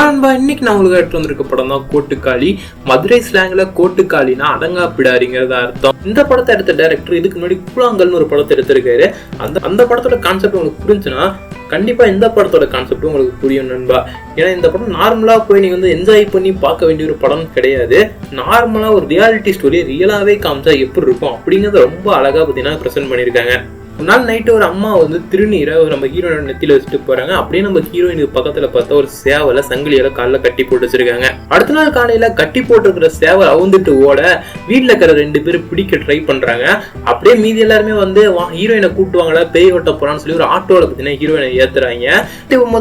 நண்பா, இன்னைக்கு நான் உங்களுக்கு எடுத்து வந்திருக்க படம் தான் கோட்டுக்காளி. மதுரை ஸ்லாங்ல கோட்டுக்காளினா அடங்கா பிடாரிங்கிறத அர்த்தம். இந்த படத்தை எடுத்த டைரக்டர் இதுக்கு முன்னாடி கூழாங்கல்னு ஒரு படத்தை எடுத்திருக்காரு. அந்த படத்தோட கான்செப்ட் உங்களுக்கு புரிஞ்சுன்னா கண்டிப்பா இந்த படத்தோட கான்செப்டும் உங்களுக்கு புரியும் நண்பா. ஏன்னா இந்த படம் நார்மலா போய் நீங்க வந்து என்ஜாய் பண்ணி பார்க்க வேண்டிய ஒரு படம் கிடையாது. நார்மலா ஒரு ரியாலிட்டி ஸ்டோரி ரியலாவே காமிச்சா எப்படி இருக்கும் அப்படிங்கறத ரொம்ப அழகா பார்த்தீங்கன்னா பிரசன்ட் பண்ணியிருக்காங்க. ஒரு நாள் நைட்டு ஒரு அம்மா வந்து திருநீரை நம்ம ஹீரோயின் நெத்தியில வச்சுட்டு போறாங்க. அப்படியே நம்ம ஹீரோயினுக்கு பக்கத்துல பார்த்தா ஒரு சேவலை சங்கிலியால காலில் கட்டி போட்டு வச்சிருக்காங்க. அடுத்த நாள் காலையில கட்டி போட்டுருக்கிற சேவல் அவுந்துட்டு ஓட வீட்டுல இருக்கிற 2 பேரும் பிடிக்க ட்ரை பண்றாங்க. அப்படியே மீதி எல்லாருமே வந்து ஹீரோயினை கூட்டுவாங்களா பேய் ஓட்ட போறான்னு சொல்லி ஒரு ஆட்டோல பார்த்தீங்கன்னா ஹீரோயினை ஏத்துறாங்க.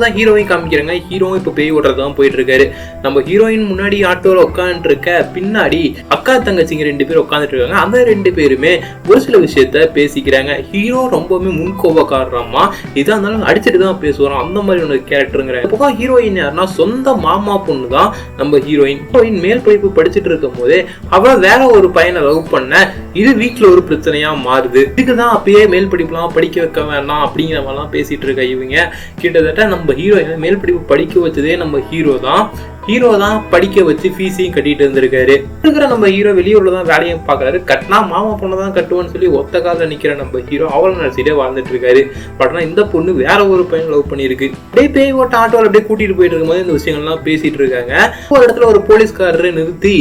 தான் ஹீரோயின் காமிக்கிறாங்க. ஹீரோவும் இப்ப பேய் ஓட்டுறதுதான் போயிட்டு இருக்காரு. நம்ம ஹீரோயின் முன்னாடி ஆட்டோல உட்காந்துட்டு இருக்க, பின்னாடி அக்கா தங்கச்சிங்க 2 பேரும் உட்காந்துட்டு இருக்காங்க. அந்த 2 பேருமே ஒரு சில விஷயத்த பேசிக்கிறாங்க. ஹீரோ ரொம்பவுமே முன்கோபக்காரமா, இதா இருந்தாலும் அடிச்சுட்டு தான் பேசுவாராம். அந்த மாதிரி ஒரு கேரக்டருங்கிற பக்கம் ஹீரோயின் யாருன்னா சொந்த மாமா பொண்ணு தான் நம்ம ஹீரோயின். மேல் படிப்பு படிச்சுட்டு இருக்கும் போதே அவ வேற ஒரு பையனை லவ் பண்ண, இது வீட்டுல ஒரு பிரச்சனையா மாறுது. இதுக்குதான் அப்பயே மேல் படிப்புலாம் படிக்க வைக்க வேண்டாம் அப்படிங்கிற மாதிரிலாம் பேசிட்டு இருக்க இவங்க. கிட்டத்தட்ட நம்ம ஹீரோயினை மேல் படிப்பு படிக்க வச்சதே நம்ம ஹீரோ தான் படிக்க வச்சு ஃபீஸையும் கட்டிட்டு இருந்திருக்காரு. இருக்கிற நம்ம ஹீரோ வெளியூர்ல தான் வேலையும் பாக்குறாரு. கட்டினா மாமா பொண்ணு தான் கட்டுவான்னு சொல்லி ஒத்த கால நிக்கிற நம்ம ஹீரோ அவளை நினைச்சிட்டே வாழ்ந்துட்டு இருக்காரு. பட் ஆனா இந்த பொண்ணு வேற ஒரு பையன் லவ் பண்ணிருக்கு. அப்படியே பேய் ஓட்ட ஆட்டோல அப்படியே கூட்டிட்டு போயிட்டு இருக்கும்போது இந்த விஷயங்கள்லாம் பேசிட்டு இருக்காங்க. ஒரு இடத்துல ஒரு போலீஸ்காரரை நிறுத்தி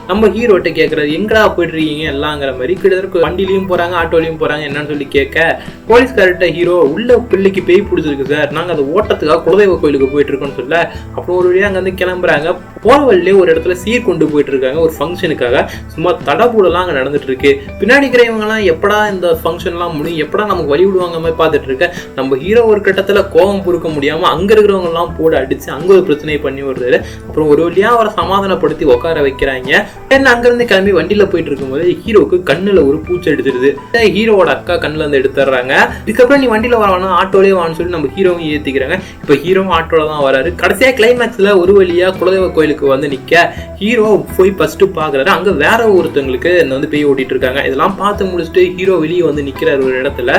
நம்ம ஹீரோட்ட கேட்கறாரு, எங்கடா போயிட்டு இருக்கீங்க எல்லாங்கிற மாதிரி. கிட்டத்தட்ட வண்டிலையும் போறாங்க ஆட்டோலையும் போறாங்க. என்னன்னு சொல்லி கேட்க போலீஸ்கார்ட்ட ஹீரோ உள்ள பிள்ளைக்கு பேய் பிடிச்சிருக்கு சார், நாங்க அதை ஓட்டத்துக்காக குலதெய்வ கோயிலுக்கு போயிட்டு இருக்கோம்னு சொல்ல, அப்புறம் ஒரு வழியா அங்க வந்து கிளம்புறாங்க. போற வழியிலே ஒரு இடத்துல சீர் கொண்டு போயிட்டு இருக்காங்க ஒரு ஃபங்க்ஷனுக்காக. சும்மா தடபூடெல்லாம் அங்க நடந்துட்டு இருக்கு. பின்னாடி இருக்கிறவங்க எல்லாம் எப்படா இந்த ஃபங்க்ஷன் எல்லாம் முடியும், எப்படா நமக்கு வழி விடுவாங்க மாதிரி பார்த்துட்டு இருக்க. நம்ம ஹீரோ ஒரு கட்டத்துல கோபம் பொறுக்க முடியாம அங்க இருக்கிறவங்க எல்லாம் போட அடிச்சு அங்க ஒரு பிரச்சனையை பண்ணி விடுறாரு. அப்புறம் ஒரு வழியா அவரை சமாதானப்படுத்தி உட்கார வைக்கிறாங்க. அங்கிருந்து கிளம்பி வண்டியில போயிட்டு இருக்கும்போது ஹீரோக்கு கண்ணுல ஒரு பூச்சி எடுத்துருது. ஹீரோவோட அக்கா கண்ணுல இருந்து எடுத்துறாங்க. இதுக்கப்புறம் நீ வண்டியில வரவானா ஆட்டோலயே வான்னு சொல்லி நம்ம ஹீரோவும் ஏத்திக்கிறாங்க. இப்ப ஹீரோவும் ஆட்டோல தான் வராரு. கடைசியா கிளைமேக்ஸ்ல ஒரு வழியா குலதெய்வ கோயிலுக்கு வந்து நிக்க ஹீரோ போய் ஃபர்ஸ்ட் பாக்குறாரு. அங்க வேற ஒருத்தவங்களுக்கு வந்து பேய் ஓட்டிட்டு இருக்காங்க. இதெல்லாம் பார்த்து முடிச்சுட்டு ஹீரோ வெளியே வந்து நிக்கிறாரு ஒரு இடத்துல.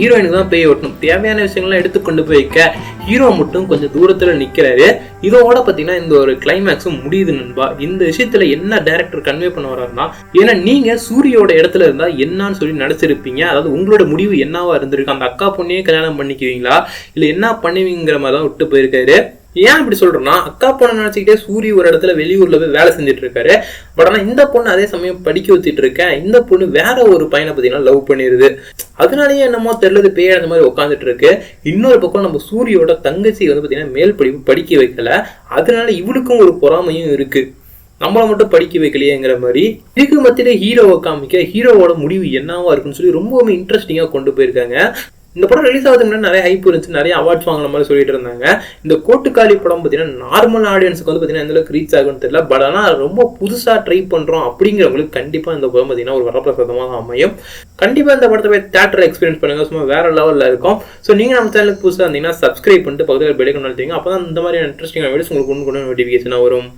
ஹீரோயினுக்கு தான் பேய் ஓட்டணும். தேவையான விஷயங்கள்லாம் எடுத்து கொண்டு போய் வைக்க ஹீரோ மட்டும் கொஞ்சம் தூரத்துல நிக்கிறாரு. இதோட பாத்தீங்கன்னா இந்த ஒரு கிளைமேக்ஸும் முடியுது நண்பா. இந்த விஷயத்துல என்ன டைரக்டர் கன்வே பண்ண வர்றாருன்னா, ஏன்னா நீங்க சூரியோட இடத்துல இருந்தா என்னன்னு சொல்லி நினைச்சிருப்பீங்க. அதாவது உங்களோட முடிவு என்னவா இருந்திருக்கு, அந்த அக்கா பொண்ணையே கல்யாணம் பண்ணிக்குவீங்களா இல்ல என்ன பண்ணுவீங்கிற மாதிரி தான் விட்டு போயிருக்காரு. ஏன் இப்படி சொல்றேன்னா, அக்கா பொண்ணை நினைச்சுக்கிட்டே சூரிய ஒரு இடத்துல வெளியூர்ல போய் வேலை செஞ்சுட்டு இருக்காரு. பட் ஆனா இந்த பொண்ணு அதே சமயம் படிக்க வச்சுட்டு இருக்கேன். இந்த பொண்ணு வேற ஒரு பையனை பார்த்தீங்கன்னா லவ் பண்ணிருது. அதனாலயே என்னமோ தெரியல பேய் அந்த மாதிரி உட்காந்துட்டு இருக்கு. இன்னொரு பக்கம் நம்ம சூரியோட தங்கச்சி வந்து பார்த்தீங்கன்னா மேல் படிப்பு படிக்க வைக்கல. அதனால இவளுக்கும் ஒரு பொறாமையும் இருக்கு, நம்மளை மட்டும் படிக்க வைக்கலையேங்கிற மாதிரி. இதுக்கு மத்தியில ஹீரோவை காமிக்க ஹீரோவோட முடிவு என்னவா இருக்குன்னு சொல்லி ரொம்பவுமே இன்ட்ரெஸ்டிங்கா கொண்டு போயிருக்காங்க. இந்த படம் ரிலீஸ் ஆகுதுக்கு முன்னாடி நிறைய ஹைப் இருந்துச்சு, நிறைய அவார்ட்ஸ் வாங்கின மாதிரி சொல்லிட்டு இருந்தாங்க. இந்த கோட்டுக்காளி படம் பார்த்தீங்கன்னா நார்மல் ஆடியன்ஸுக்கு வந்து பார்த்தீங்கன்னா எந்த அளவுக்கு ரீச் ஆகும்னு தெரியல. பட் ஆனால் ரொம்ப புதுசாக ட்ரை பண்ணுறோம் அப்படிங்கிறவங்களுக்கு கண்டிப்பாக இந்த படம் பார்த்தீங்கன்னா ஒரு வரப்பிரசாதமாக அமையும். கண்டிப்பாக இந்த படத்தை போய் தேட்டர் எக்ஸ்பீரியன்ஸ் பண்ணுங்க, சும்மா வேற லெவலில் இருக்கும். ஸோ நீங்கள் நம்ம சேனலுக்கு புதுசாக இருந்தீங்கன்னா சப்ஸ்கிரைப் பண்ணிட்டு பக்கத்தில் பெல் ஐகான் அழுத்திங்க. அப்போ தான் இந்த மாதிரி இன்ட்ரெஸ்டிங்கான வீடியோஸ் உங்களுக்கு ஒன்று நோட்டிஃபிகேஷனாக வரும்.